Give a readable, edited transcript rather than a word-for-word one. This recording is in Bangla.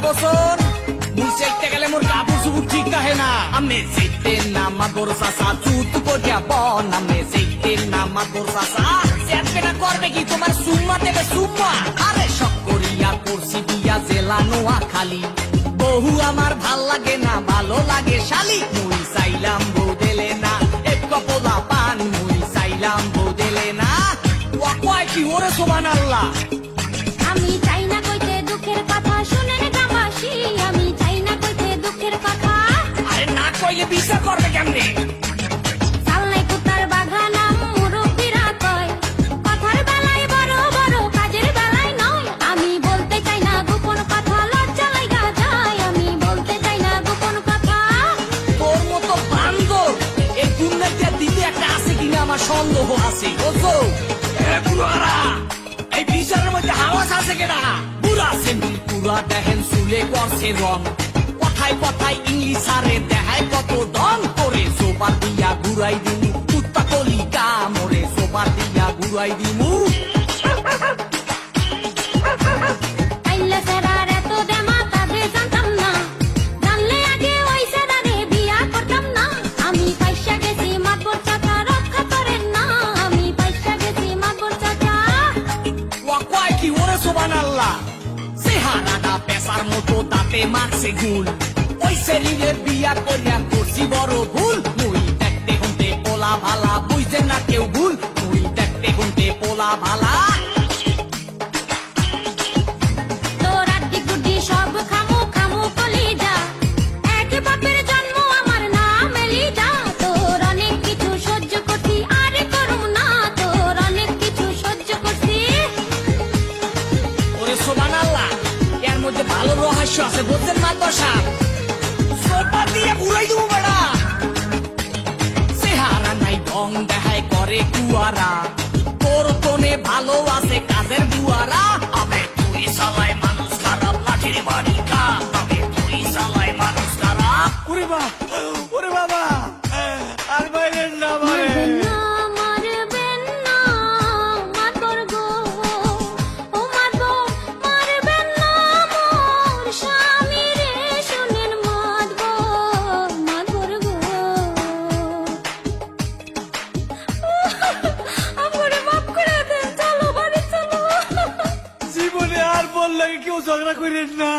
বসন মুই চেকতে গেলে মোর কাপড় চুপুর ঠিক কাহে না আমি চেকতে না মাদর চাচা চুত করিয়া বন আমি চেকতে না মাদর চাচা চেকতে না করবে কি তোমার সুম্মা দেবে সুম্মা আরে শখ করিয়া করছি দিয়া জেলা নোয়া খালি বহু আমার ভাল লাগে না ভালো লাগে শালি মুই চাইলাম বউ দিলে না এক কপলা পান মুই চাইলাম বউ দিলে না ওয়া কয় কি ওরে সুবহানাল্লাহ আমি চাই না কইতে দুঃখের কথা শুনেন গামাসি আমি চাই না কইতে দুঃখের কথা আরে না কইলে বিচার করবে কেমনে চালনাই কুতার বাগানাম মুরব্বিরা কয় কথার বেলায় বড় বড় কাজের বেলায় নয় আমি বলতে চাই না গোপন কথা লজ্জা লাগা যায় আমি বলতে চাই না গোপন কথা তোর মতো বান্দর এই দুনিয়াতে দিতে একটা আছে কিনা আমার সন্দেহ আছে বুঝছো পুরারা এই বিচারের মধ্যে হাওয়াস আছে কেনা পুরা সেন্টি পুরা দেখেন চুলে করছে রং কথায় কথায় ইংলিশ আরে দেখায় কত দম করে সোপার দিয়া ঘুরাই দিমু কুত্তা কলি কামড়ে সোপার দিয়া ঘুরাই দিমু আইলা সেরার এত দেমা তাদের জানতাম না জানলে আগে ওই সেরারে বিয়া করতাম না আমি পয়সা গেছি মাতবর চাচা রক্ষা করেন না আমি পয়সা গেছি মাতবর চাচা ওয়া কয় কি ওরে সুবহানাল্লাহ চেহারাটা পেশার মতো দাঁতে মারছে গুল ওই শরীরে বিয়া করিয়া করছি বড় ভুল মুই দেখতে গুনতে পোলা ভালা বুঝছে না কেউ ভুল মুই দেখতে গুনতে পোলা ভালা তোর আড্ডি গুড্ডি সব খামু খামু কলিজা এক বাপের জন্ম আমার নাম এলিজা তোর অনেক কিছু সহ্য করছি আরে করুম না তোর অনেক কিছু সহ্য করছি ওরে সুবহানাল্লাহ এর মধ্যে ভালো রহস্য আছে বুঝছেন মাতবর সাহেব সোপা দিয়ে ঘুরাই দেবো বেড়া চেহারা নাই ঢং দেখায় করে কুয়ারা তোর তোনে ভালো আছে কাজের বুয়ারা আবে তুই চালাই মানুষ খারাপ লাঠির বাড়ি খা আবে তুই চালাই মানুষ খারাপ ওরে বাবা আর বাইরের না মারবেন না মারবেন না মাতবর গো ও মাতবর মারবেন না মোর স্বামী রে শুনেন মাতবর গো আমারে মাফ করে দেন চলো বাড়ি চলো জীবনে আর বললে কেউ ঝগড়া করেন না